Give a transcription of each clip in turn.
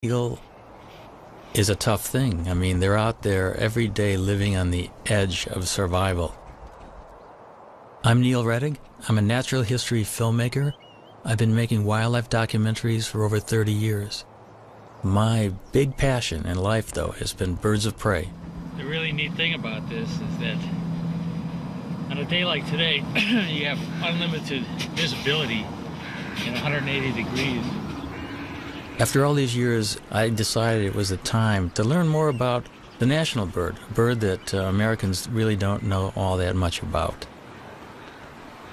Eagle is a tough thing. I mean, they're out there every day living on the edge of survival. I'm Neil Rettig. I'm a natural history filmmaker. I've been making wildlife documentaries for over 30 years. My big passion in life, though, has been birds of prey. The really neat thing about this is that on a day like today, you have unlimited visibility in 180 degrees. After all these years, I decided it was the time to learn more about the national bird, a bird that Americans really don't know all that much about.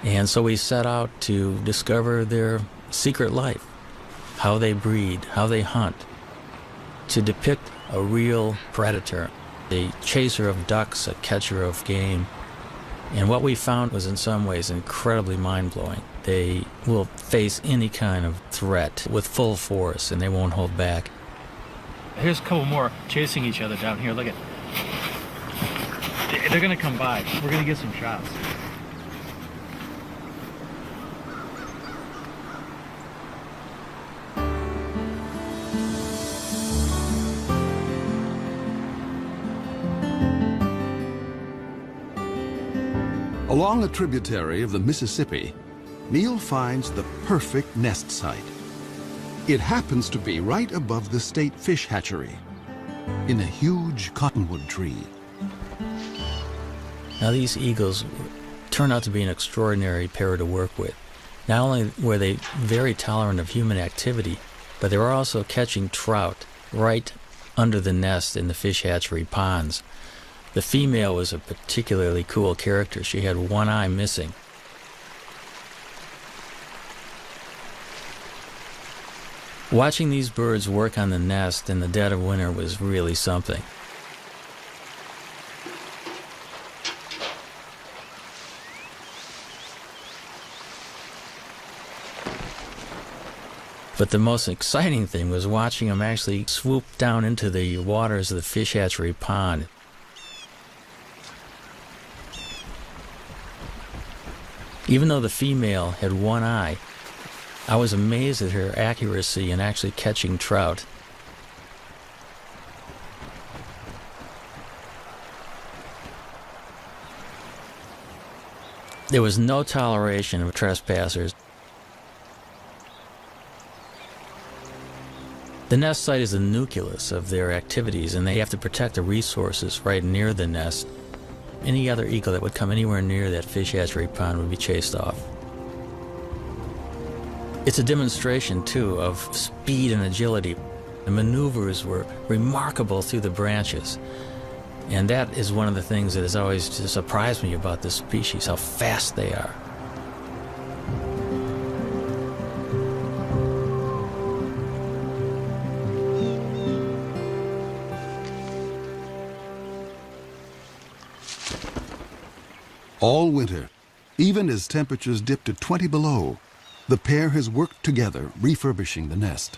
And so we set out to discover their secret life, how they breed, how they hunt, to depict a real predator, a chaser of ducks, a catcher of game. And what we found was in some ways incredibly mind-blowing. They will face any kind of threat with full force, and they won't hold back. Here's a couple more chasing each other down here. Look at, they're gonna come by. We're gonna get some shots. Along a tributary of the Mississippi, Neil finds the perfect nest site. It happens to be right above the state fish hatchery, in a huge cottonwood tree. Now these eagles turned out to be an extraordinary pair to work with. Not only were they very tolerant of human activity, but they were also catching trout right under the nest in the fish hatchery ponds. The female was a particularly cool character. She had one eye missing. Watching these birds work on the nest in the dead of winter was really something. But the most exciting thing was watching them actually swoop down into the waters of the fish hatchery pond. Even though the female had one eye, I was amazed at her accuracy in actually catching trout. There was no toleration of trespassers. The nest site is the nucleus of their activities, and they have to protect the resources right near the nest. Any other eagle that would come anywhere near that fish hatchery pond would be chased off. It's a demonstration, too, of speed and agility. The maneuvers were remarkable through the branches. And that is one of the things that has always surprised me about this species, how fast they are. All winter, even as temperatures dip to 20 below, the pair has worked together refurbishing the nest.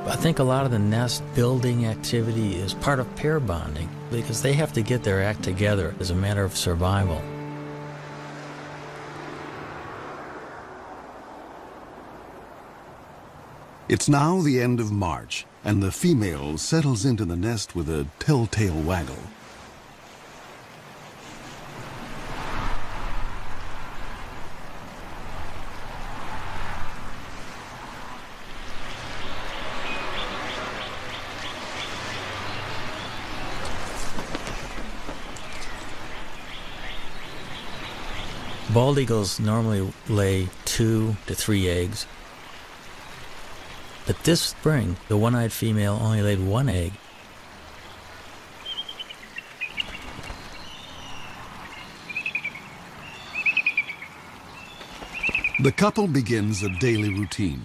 I think a lot of the nest building activity is part of pair bonding because they have to get their act together as a matter of survival. It's now the end of March, and the female settles into the nest with a telltale waggle. Bald eagles normally lay 2 to 3 eggs. But this spring, the one-eyed female only laid one egg. The couple begins a daily routine.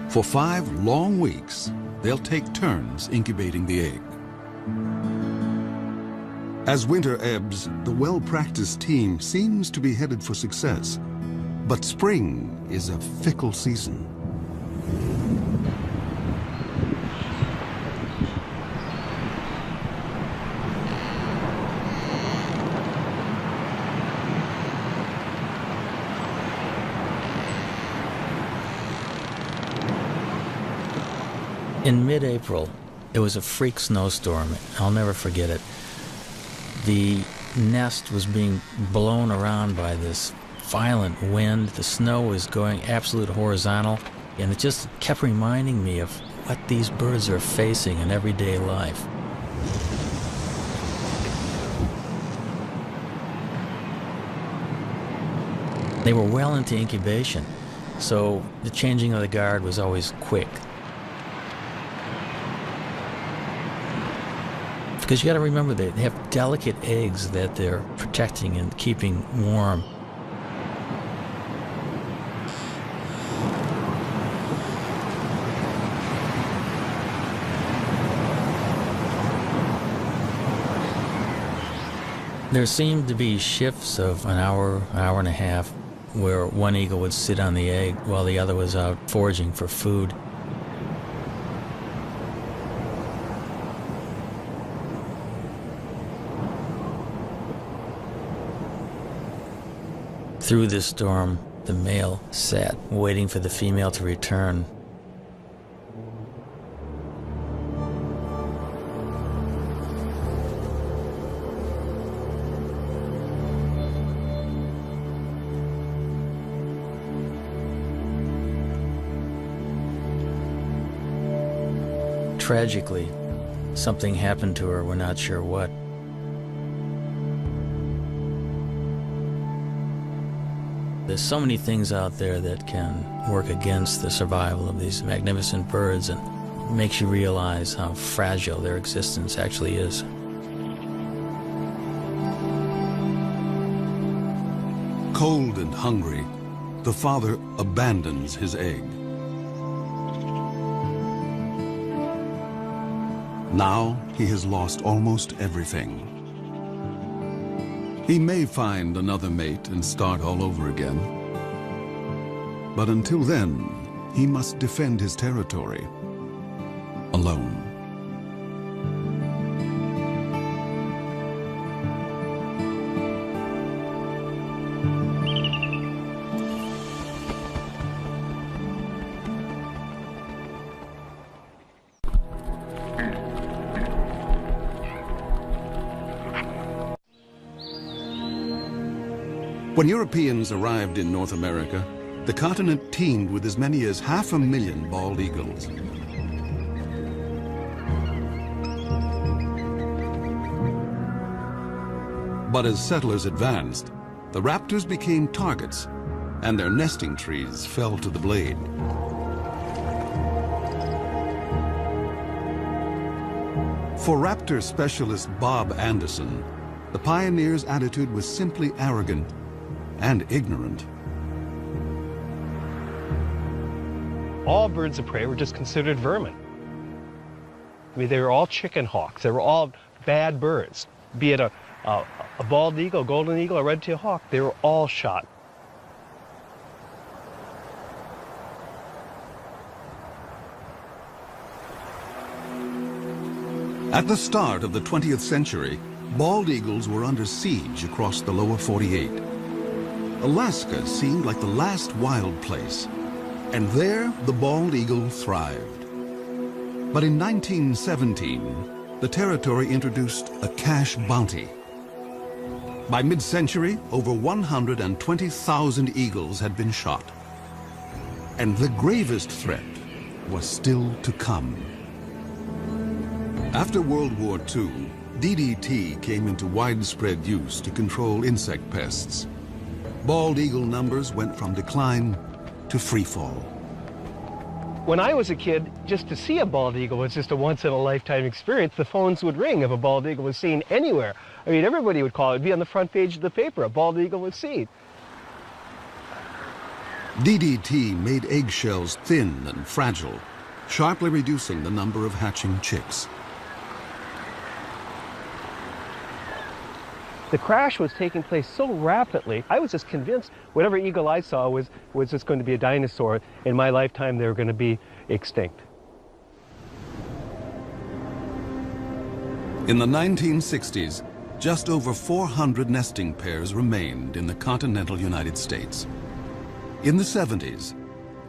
For 5 long weeks, they'll take turns incubating the egg. As winter ebbs, the well-practiced team seems to be headed for success. But spring is a fickle season. In mid-April, it was a freak snowstorm. I'll never forget it. The nest was being blown around by this violent wind. The snow was going absolute horizontal, and it just kept reminding me of what these birds are facing in everyday life. They were well into incubation, so the changing of the guard was always quick. Because you got to remember, they have delicate eggs that they're protecting and keeping warm. There seemed to be shifts of an hour and a half, where one eagle would sit on the egg while the other was out foraging for food. Through this storm, the male sat, waiting for the female to return. Tragically, something happened to her, we're not sure what. There's so many things out there that can work against the survival of these magnificent birds, and it makes you realize how fragile their existence actually is. Cold and hungry, the father abandons his egg. Now he has lost almost everything. He may find another mate and start all over again. But until then, he must defend his territory alone. When Europeans arrived in North America, the continent teemed with as many as 500,000 bald eagles. But as settlers advanced, the raptors became targets, and their nesting trees fell to the blade. For raptor specialist Bob Anderson, the pioneers' attitude was simply arrogant and ignorant. All birds of prey were just considered vermin. I mean, they were all chicken hawks. They were all bad birds. Be it a bald eagle, golden eagle, a red-tailed hawk, they were all shot. At the start of the 20th century, bald eagles were under siege across the lower 48. Alaska seemed like the last wild place, and there the bald eagle thrived. But in 1917, the territory introduced a cash bounty. By mid-century, over 120,000 eagles had been shot. And the gravest threat was still to come. After World War II, DDT came into widespread use to control insect pests. bald eagle numbers went from decline to free fall. When I was a kid, just to see a bald eagle was just a once-in-a-lifetime experience. The phones would ring if a bald eagle was seen anywhere. I mean, everybody would call it. It'd be on the front page of the paper. A bald eagle was seen. DDT made eggshells thin and fragile, sharply reducing the number of hatching chicks. The crash was taking place so rapidly, I was just convinced whatever eagle I saw was just going to be a dinosaur. In my lifetime, they were going to be extinct. In the 1960s, just over 400 nesting pairs remained in the continental United States. In the 70s,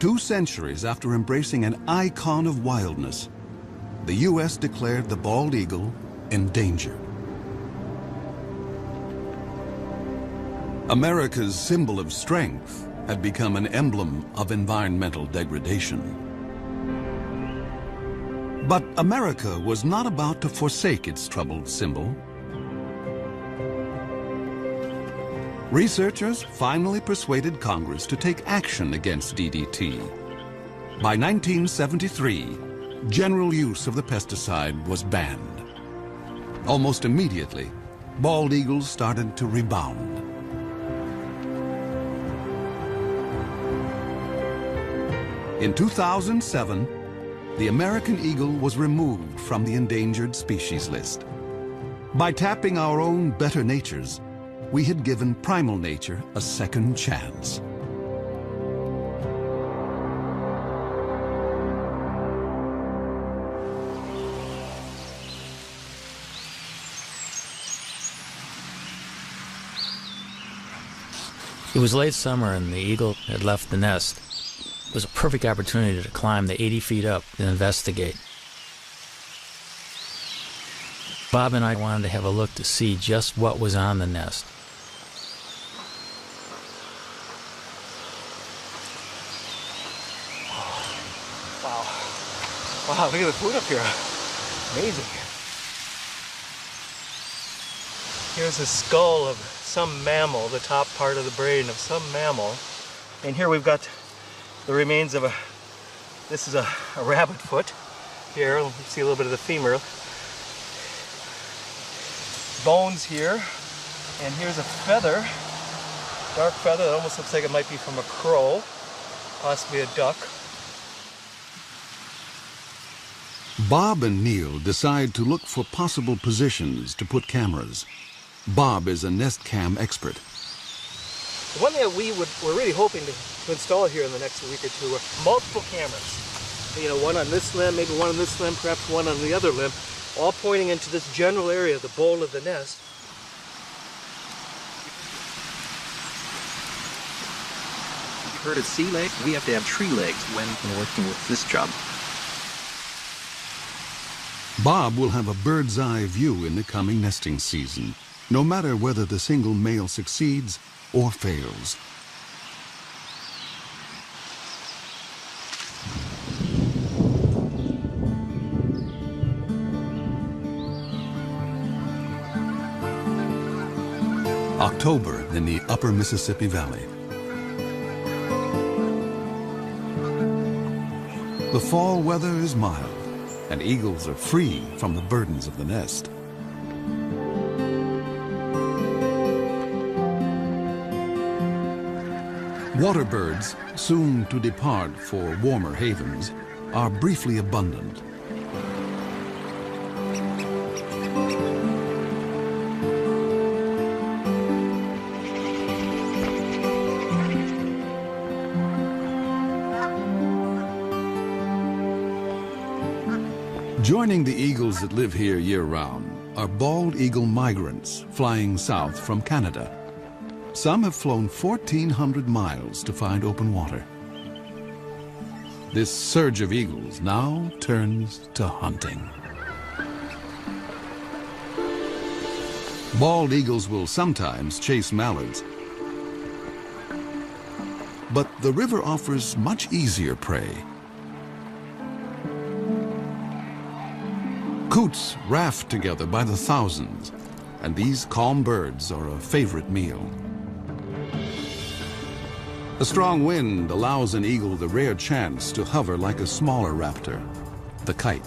2 centuries after embracing an icon of wildness, the U.S. declared the bald eagle endangered. America's symbol of strength had become an emblem of environmental degradation. But America was not about to forsake its troubled symbol. Researchers finally persuaded Congress to take action against DDT. By 1973, general use of the pesticide was banned. Almost immediately, bald eagles started to rebound. In 2007, the American eagle was removed from the endangered species list. By tapping our own better natures, we had given primal nature a second chance. It was late summer and the eagle had left the nest. It was a perfect opportunity to climb the 80 feet up and investigate. Bob and I wanted to have a look to see just what was on the nest. Wow. Wow, look at the food up here. Amazing. Here's a skull of some mammal, the top part of the brain of some mammal. And here we've got the remains of this is a rabbit foot. Here, you see a little bit of the femur. Bones here. And here's a feather, dark feather that almost looks like it might be from a crow, possibly a duck. Bob and Neil decide to look for possible positions to put cameras. Bob is a nest cam expert. The one that we're really hoping to install here in the next week or two are multiple cameras. You know, one on this limb, maybe one on this limb, perhaps one on the other limb, all pointing into this general area, the bowl of the nest. You've heard of sea legs? We have to have tree legs when working with this job. Bob will have a bird's eye view in the coming nesting season, no matter whether the single male succeeds or fails. October in the upper Mississippi Valley. The fall weather is mild, and eagles are free from the burdens of the nest. Water birds, soon to depart for warmer havens, are briefly abundant. Joining the eagles that live here year-round are bald eagle migrants flying south from Canada. Some have flown 1,400 miles to find open water. This surge of eagles now turns to hunting. Bald eagles will sometimes chase mallards, but the river offers much easier prey. Coots raft together by the thousands, and these calm birds are a favorite meal. A strong wind allows an eagle the rare chance to hover like a smaller raptor, the kite.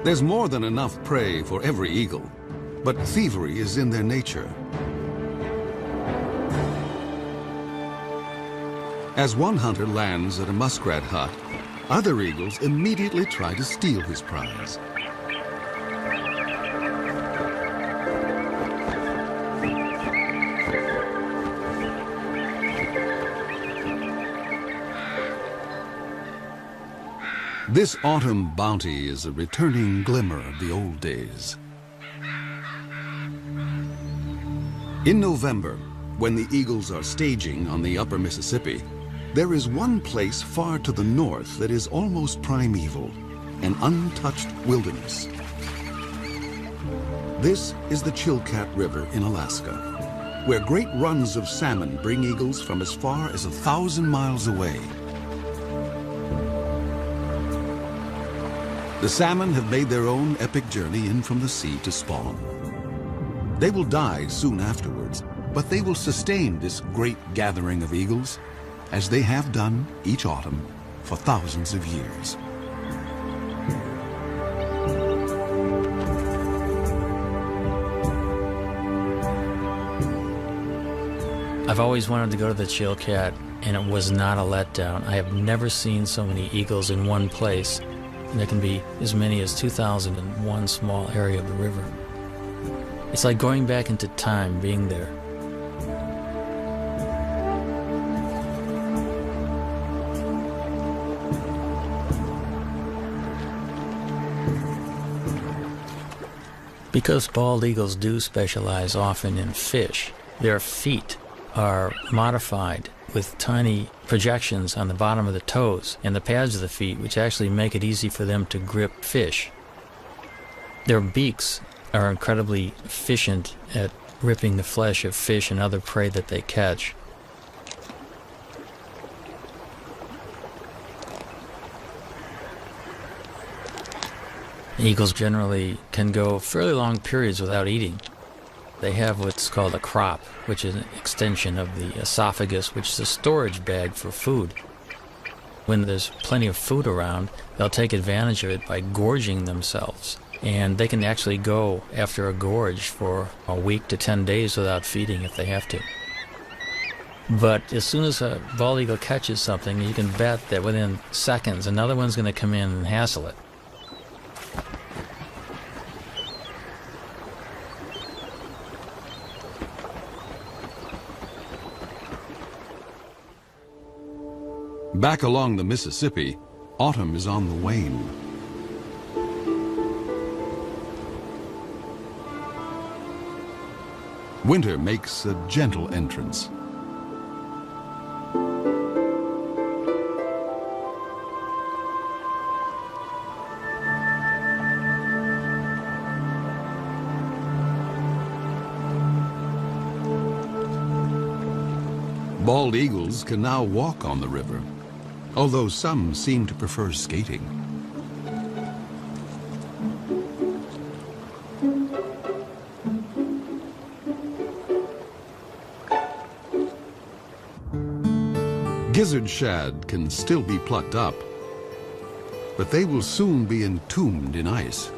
There's more than enough prey for every eagle, but thievery is in their nature. As one hunter lands at a muskrat hut, other eagles immediately try to steal his prize. This autumn bounty is a returning glimmer of the old days. In November, when the eagles are staging on the upper Mississippi, there is one place far to the north that is almost primeval, an untouched wilderness. This is the Chilkat River in Alaska, where great runs of salmon bring eagles from as far as 1,000 miles away. The salmon have made their own epic journey in from the sea to spawn. They will die soon afterwards, but they will sustain this great gathering of eagles, as they have done each autumn for thousands of years. I've always wanted to go to the Chilkat, and it was not a letdown. I have never seen so many eagles in one place. And there can be as many as 2,000 in one small area of the river. It's like going back into time being there. Because bald eagles do specialize often in fish, their feet are modified with tiny projections on the bottom of the toes and the pads of the feet, which actually make it easy for them to grip fish. Their beaks are incredibly efficient at ripping the flesh of fish and other prey that they catch. Eagles generally can go fairly long periods without eating. They have what's called a crop, which is an extension of the esophagus, which is a storage bag for food. When there's plenty of food around, they'll take advantage of it by gorging themselves. And they can actually go after a gorge for a week to 10 days without feeding if they have to. But as soon as a bald eagle catches something, you can bet that within seconds another one's going to come in and hassle it. Back along the Mississippi, autumn is on the wane. Winter makes a gentle entrance. Bald eagles can now walk on the river, although some seem to prefer skating. Gizzard shad can still be plucked up, but they will soon be entombed in ice.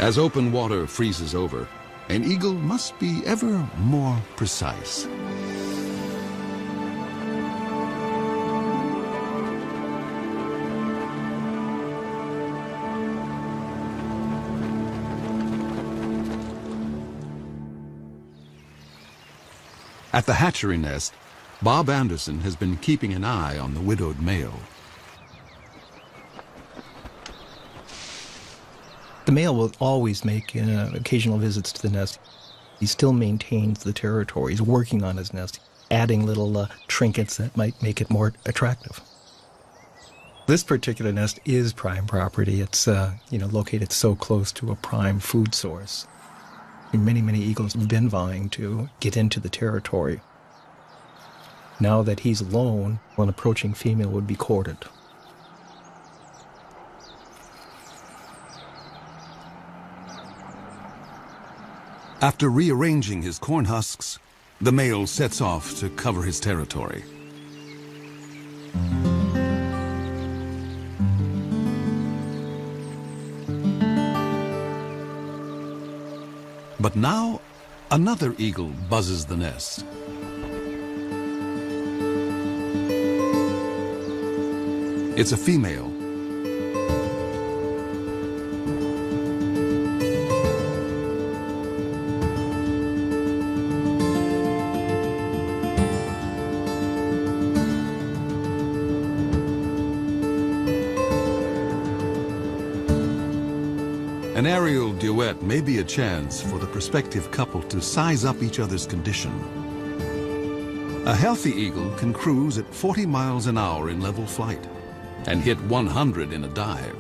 As open water freezes over, an eagle must be ever more precise. At the hatchery nest, Bob Anderson has been keeping an eye on the widowed male. The male will always make occasional visits to the nest. He still maintains the territory. He's working on his nest, adding little trinkets that might make it more attractive. This particular nest is prime property. It's located so close to a prime food source. And many eagles have been vying to get into the territory. Now that he's alone, an approaching female would be courted. After rearranging his corn husks, the male sets off to cover his territory. But now, another eagle buzzes the nest. It's a female. An aerial duet may be a chance for the prospective couple to size up each other's condition. A healthy eagle can cruise at 40 miles an hour in level flight and hit 100 in a dive.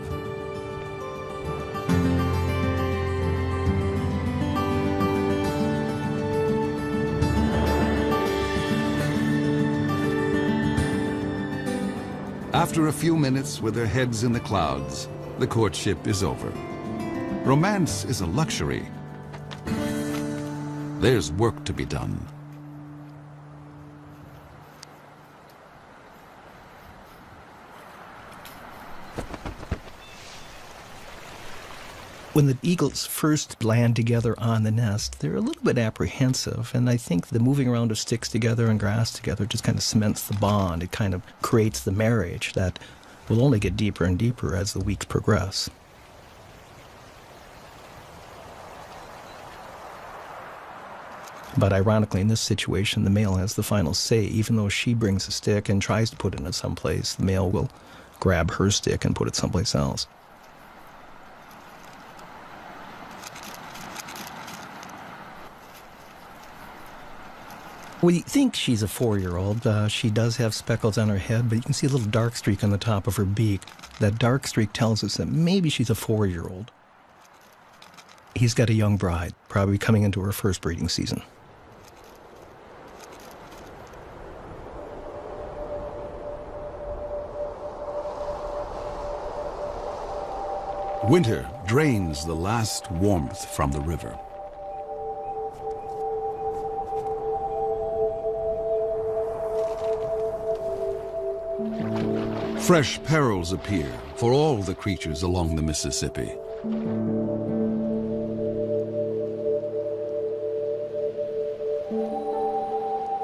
After a few minutes with their heads in the clouds, the courtship is over. Romance is a luxury. There's work to be done. When the eagles first land together on the nest, they're a little bit apprehensive, and I think the moving around of sticks together and grass together just kind of cements the bond. It kind of creates the marriage that will only get deeper and deeper as the weeks progress. But ironically, in this situation, the male has the final say. Even though she brings a stick and tries to put it in someplace, the male will grab her stick and put it someplace else. We think she's a 4-year-old. She does have speckles on her head, but you can see a little dark streak on the top of her beak. That dark streak tells us that maybe she's a 4-year-old. He's got a young bride, probably coming into her first breeding season. Winter drains the last warmth from the river. Fresh perils appear for all the creatures along the Mississippi.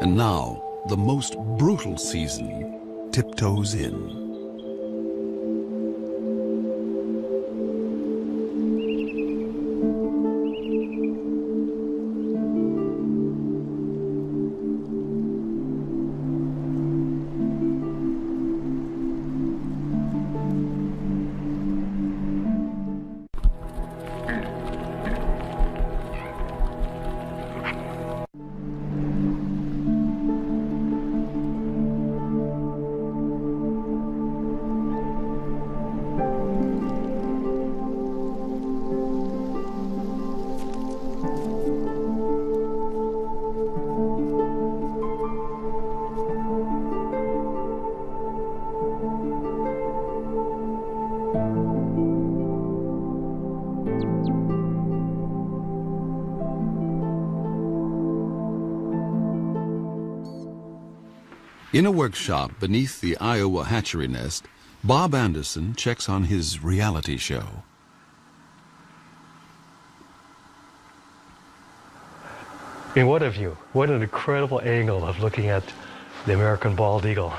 And now, the most brutal season tiptoes in. In a workshop beneath the Iowa hatchery nest, Bob Anderson checks on his reality show. I mean, what a view. What an incredible angle of looking at the American bald eagle.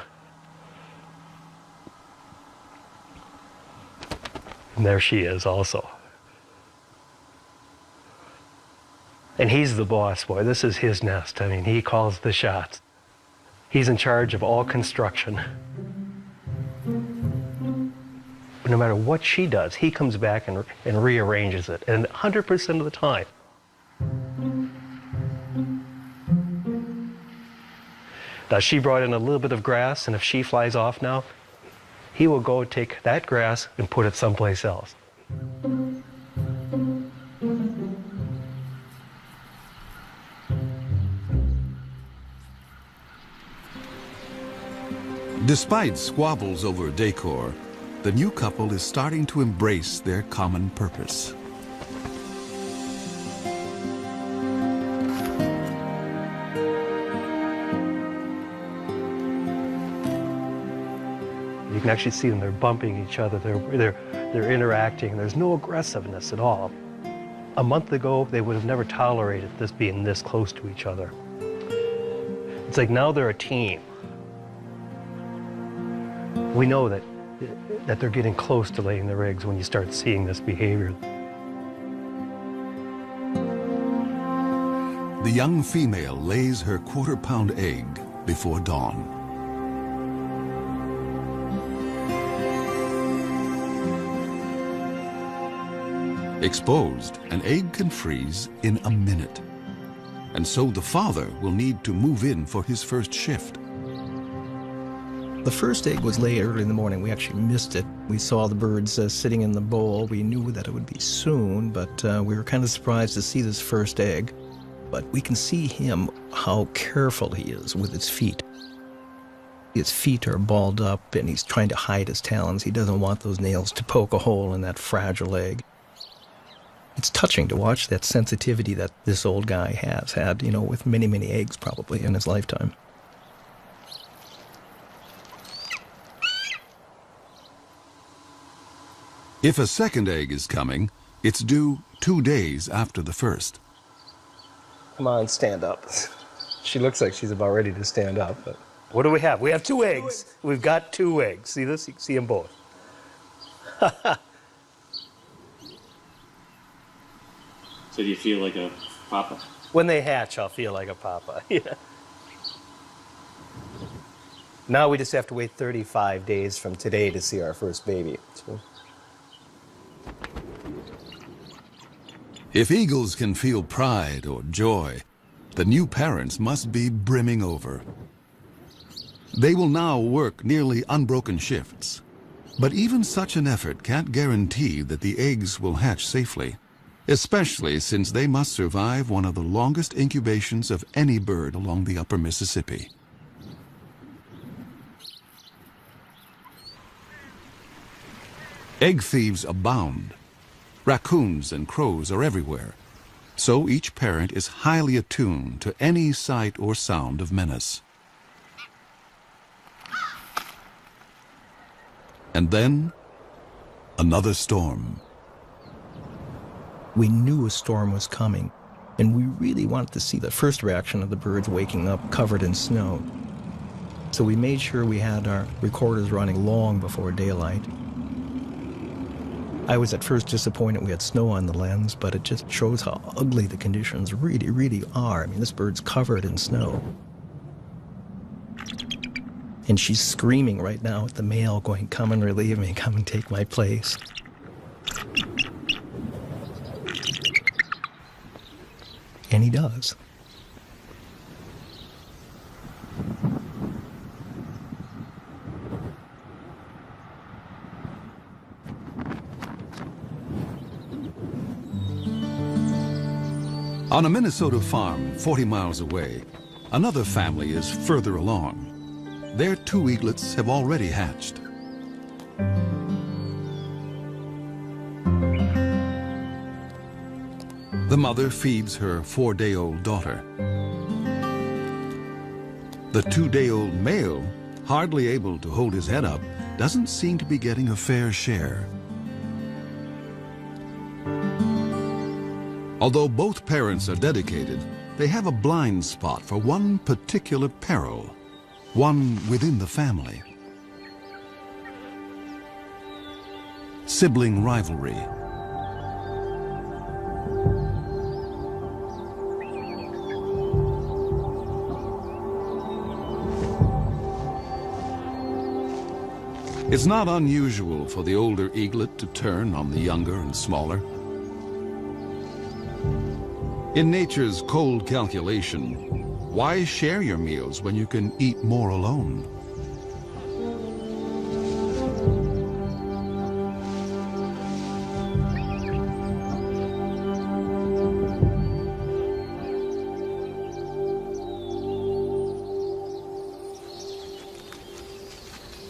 And there she is also. And he's the boss, boy. This is his nest. I mean, he calls the shots. He's in charge of all construction. No matter what she does, he comes back and rearranges it, and 100% of the time. Now, she brought in a little bit of grass, and if she flies off now, he will go take that grass and put it someplace else. Despite squabbles over decor, the new couple is starting to embrace their common purpose. You can actually see them, they're bumping each other, they're interacting, there's no aggressiveness at all. A month ago, they would have never tolerated this being this close to each other. It's like now they're a team. We know that they're getting close to laying their eggs when you start seeing this behavior. The young female lays her quarter-pound egg before dawn. Exposed, an egg can freeze in a minute. And so the father will need to move in for his first shift. The first egg was laid early in the morning. We actually missed it. We saw the birds sitting in the bowl. We knew that it would be soon, but we were kind of surprised to see this first egg. But we can see him, how careful he is with his feet. His feet are balled up, and he's trying to hide his talons. He doesn't want those nails to poke a hole in that fragile egg. It's touching to watch that sensitivity that this old guy has had, you know, with many, many eggs probably in his lifetime. If a second egg is coming, it's due 2 days after the first. Come on, stand up. She looks like she's about ready to stand up. But what do we have? We have 2 eggs. We've got 2 eggs. See this? You can see them both. So do you feel like a papa? When they hatch, I'll feel like a papa. Yeah. Now we just have to wait 35 days from today to see our first baby. So. If eagles can feel pride or joy, the new parents must be brimming over. They will now work nearly unbroken shifts. But even such an effort can't guarantee that the eggs will hatch safely, especially since they must survive one of the longest incubations of any bird along the upper Mississippi. Egg thieves abound. Raccoons and crows are everywhere, so each parent is highly attuned to any sight or sound of menace. And then, another storm. We knew a storm was coming, and we really wanted to see the first reaction of the birds waking up covered in snow. So we made sure we had our recorders running long before daylight. I was at first disappointed we had snow on the lens, but it just shows how ugly the conditions really, really are. I mean, this bird's covered in snow. And she's screaming right now at the male, going, "Come and relieve me, come and take my place." And he does. On a Minnesota farm 40 miles away, another family is further along. Their 2 eaglets have already hatched. The mother feeds her 4-day-old daughter. The 2-day-old male, hardly able to hold his head up, doesn't seem to be getting a fair share. Although both parents are dedicated, they have a blind spot for one particular peril, one within the family. Sibling rivalry. It's not unusual for the older eaglet to turn on the younger and smaller. In nature's cold calculation, why share your meals when you can eat more alone?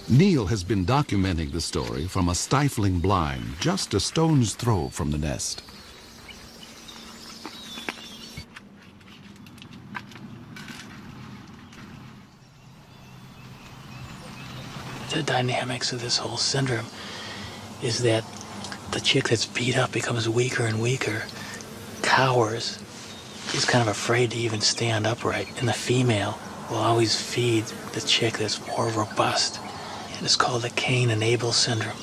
Neil has been documenting the story from a stifling blind just a stone's throw from the nest. The dynamics of this whole syndrome is that the chick that's beat up becomes weaker and weaker, cowers, is kind of afraid to even stand upright, and the female will always feed the chick that's more robust. And it's called the Cain and Abel syndrome.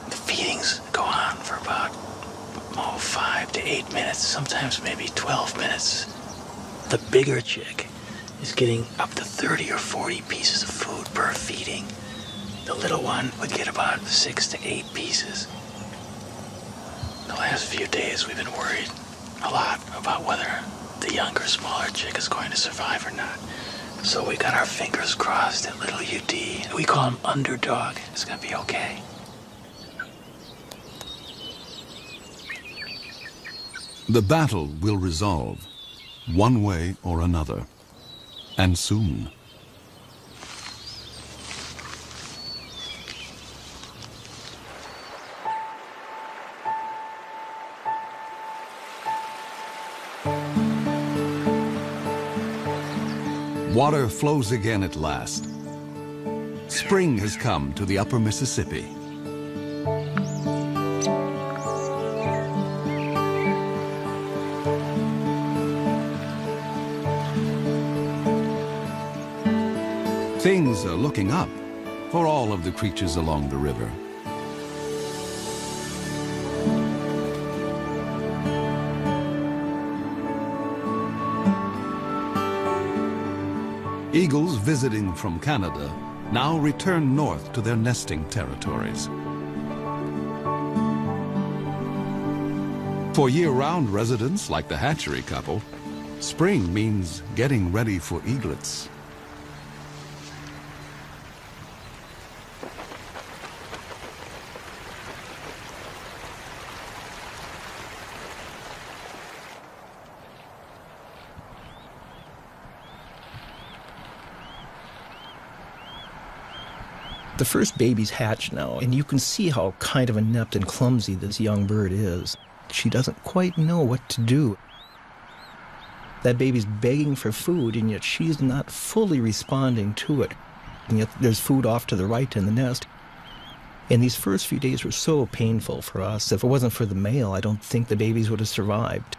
The feedings go on for about 5 to 8 minutes, sometimes maybe 12 minutes. The bigger chick is getting up to 30 or 40 pieces of food per feeding. The little one would get about 6 to 8 pieces. The last few days we've been worried a lot about whether the younger, smaller chick is going to survive or not. So we got our fingers crossed that little UD, we call him Underdog, is gonna be okay. The battle will resolve, one way or another, and soon. Water flows again at last. Spring has come to the upper Mississippi. Things are looking up for all of the creatures along the river. Eagles visiting from Canada now return north to their nesting territories. For year-round residents like the hatchery couple, spring means getting ready for eaglets. The first baby's hatched now, and you can see how kind of inept and clumsy this young bird is. She doesn't quite know what to do. That baby's begging for food, and yet she's not fully responding to it. And yet there's food off to the right in the nest. And these first few days were so painful for us. If it wasn't for the male, I don't think the babies would have survived.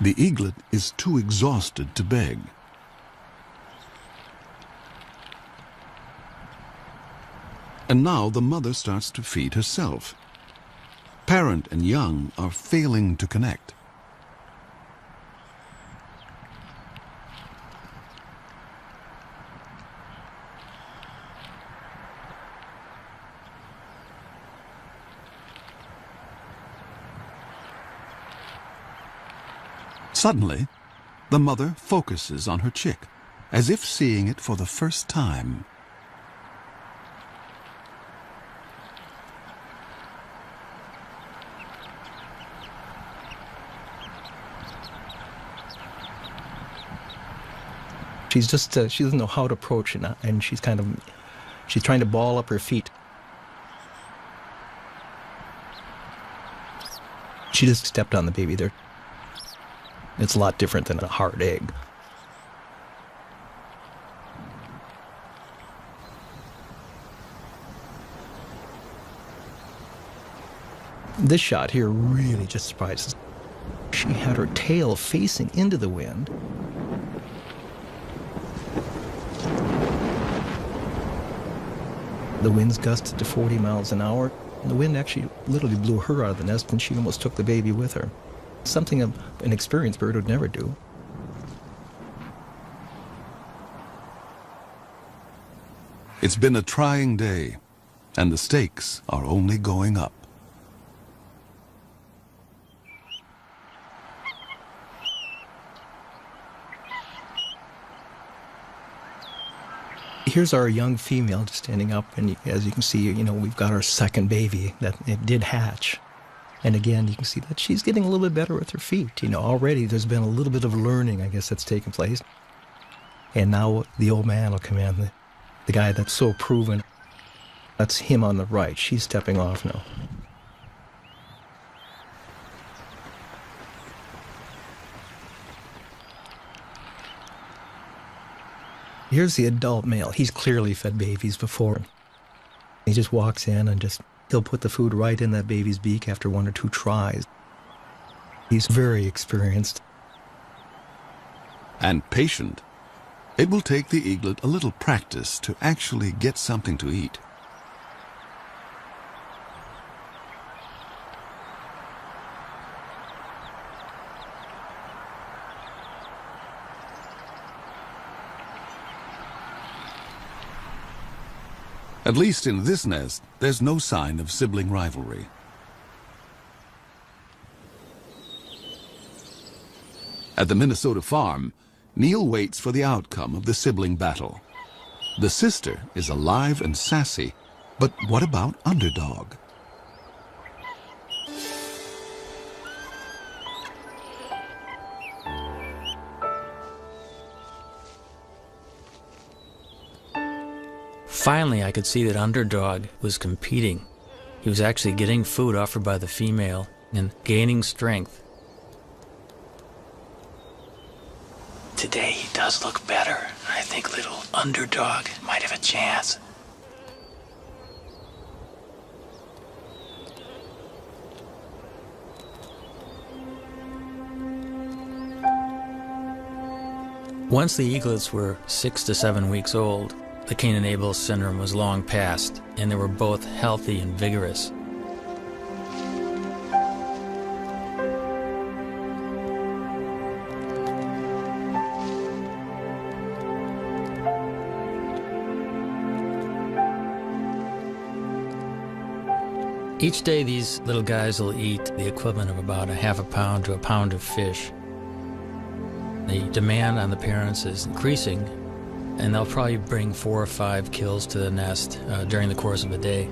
The eaglet is too exhausted to beg. And now the mother starts to feed herself. Parent and young are failing to connect. Suddenly, the mother focuses on her chick, as if seeing it for the first time. She's just, she doesn't know how to approach it, and she's trying to ball up her feet. She just stepped on the baby there. It's a lot different than a hard egg. This shot here really just surprises. She had her tail facing into the wind. The winds gusted to 40 miles an hour, and the wind actually literally blew her out of the nest, and she almost took the baby with her. Something an experienced bird would never do. It's been a trying day, and the stakes are only going up. Here's our young female just standing up, and as you can see, we've got our second baby that it did hatch. And again, you can see that she's getting a little bit better with her feet. Already there's been a little bit of learning, I guess, that's taken place. And now the old man will come in, the guy that's so proven. That's him on the right. She's stepping off now. Here's the adult male. He's clearly fed babies before. He just walks in and he'll put the food right in that baby's beak after 1 or 2 tries. He's very experienced. And patient. It will take the eaglet a little practice to actually get something to eat. At least in this nest, there's no sign of sibling rivalry. At the Minnesota farm, Neil waits for the outcome of the sibling battle. The sister is alive and sassy, but what about Underdog? Finally, I could see that Underdog was competing. He was actually getting food offered by the female and gaining strength. Today he does look better. I think little Underdog might have a chance. Once the eaglets were 6 to 7 weeks old, the Cain-and-Abel syndrome was long past, and they were both healthy and vigorous. Each day these little guys will eat the equivalent of about a half a pound to a pound of fish. The demand on the parents is increasing, and they'll probably bring 4 or 5 kills to the nest during the course of a day.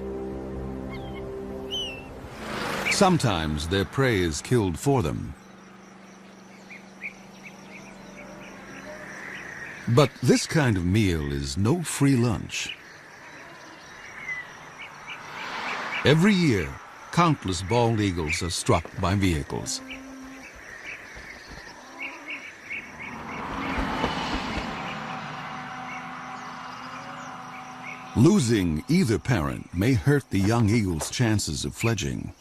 Sometimes their prey is killed for them. But this kind of meal is no free lunch. Every year, countless bald eagles are struck by vehicles. Losing either parent may hurt the young eagle's chances of fledging.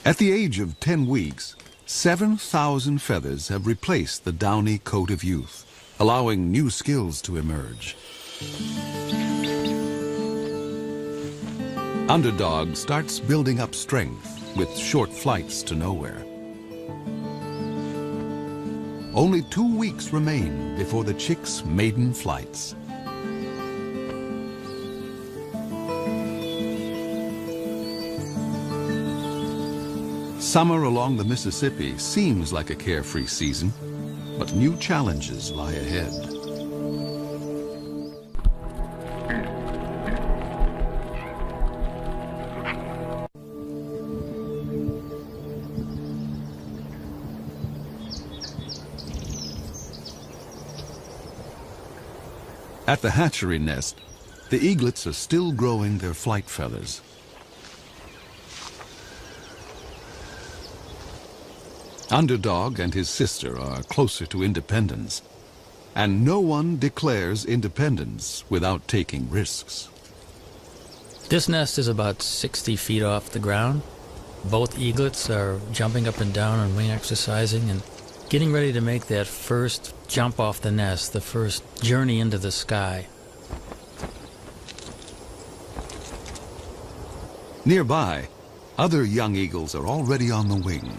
At the age of 10 weeks, 7,000 feathers have replaced the downy coat of youth, allowing new skills to emerge. Underdog starts building up strength with short flights to nowhere. Only 2 weeks remain before the chick's maiden flights. Summer along the Mississippi seems like a carefree season, but new challenges lie ahead. At the hatchery nest, the eaglets are still growing their flight feathers. Underdog and his sister are closer to independence. And no one declares independence without taking risks. This nest is about 60 feet off the ground. Both eaglets are jumping up and down and wing exercising and getting ready to make that first jump off the nest, the first journey into the sky. Nearby, other young eagles are already on the wing.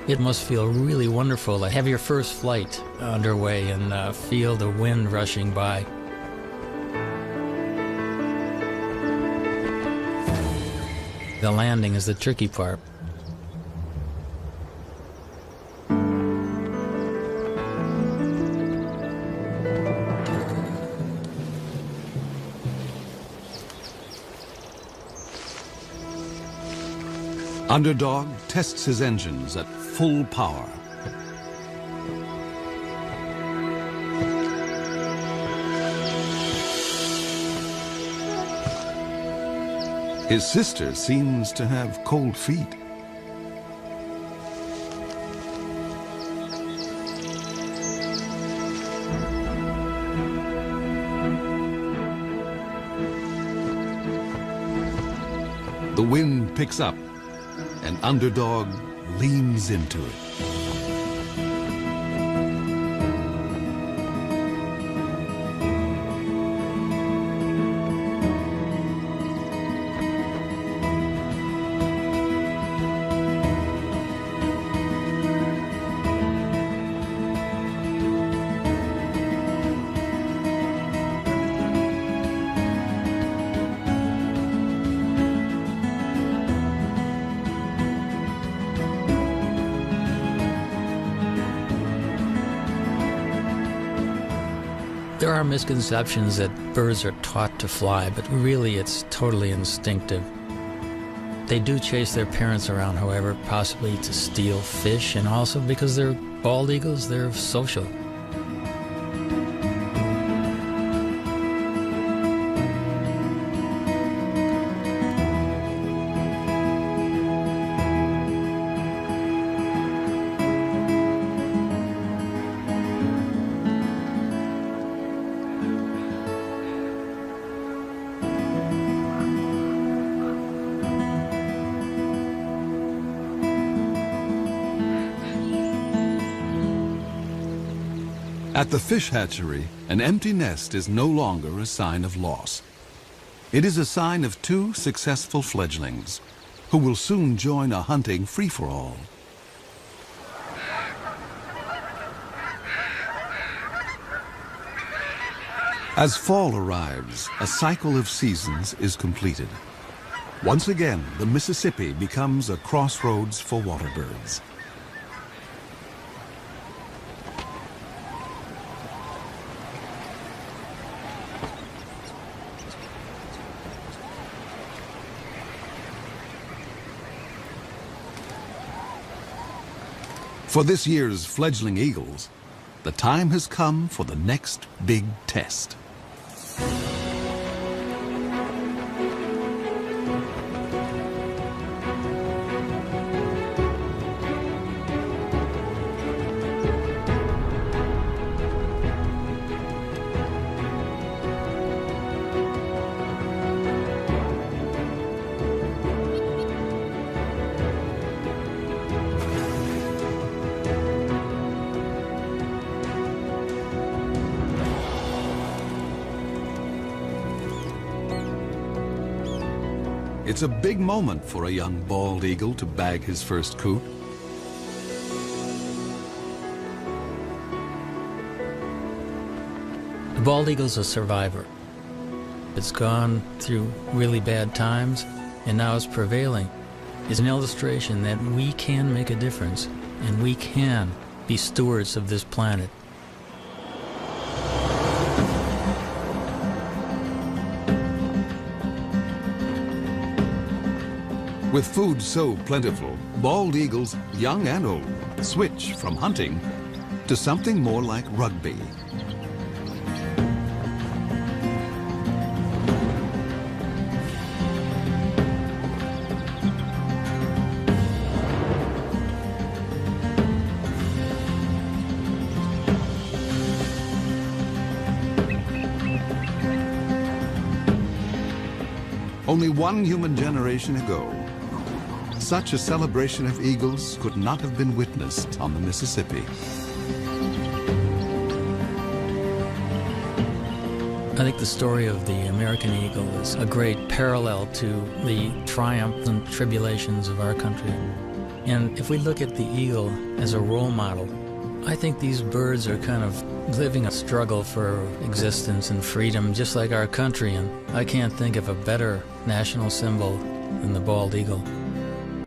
It must feel really wonderful to have your first flight underway and feel the wind rushing by. The landing is the tricky part. Underdog tests his engines at full power. His sister seems to have cold feet. The wind picks up, and Underdog leans into it. There are misconceptions that birds are taught to fly, but really it's totally instinctive. They do chase their parents around, however, possibly to steal fish, and also because they're bald eagles, they're social. At the fish hatchery, an empty nest is no longer a sign of loss. It is a sign of two successful fledglings who will soon join a hunting free-for-all. As fall arrives, a cycle of seasons is completed. Once again, the Mississippi becomes a crossroads for water birds. For this year's fledgling eagles, the time has come for the next big test. It's a big moment for a young bald eagle to bag his first coot. The bald eagle's a survivor. It's gone through really bad times, and now it's prevailing. It's an illustration that we can make a difference, and we can be stewards of this planet. With food so plentiful, bald eagles, young and old, switch from hunting to something more like rugby. Only one human generation ago, such a celebration of eagles could not have been witnessed on the Mississippi. I think the story of the American eagle is a great parallel to the triumphs and tribulations of our country. And if we look at the eagle as a role model, I think these birds are kind of living a struggle for existence and freedom, just like our country. And I can't think of a better national symbol than the bald eagle.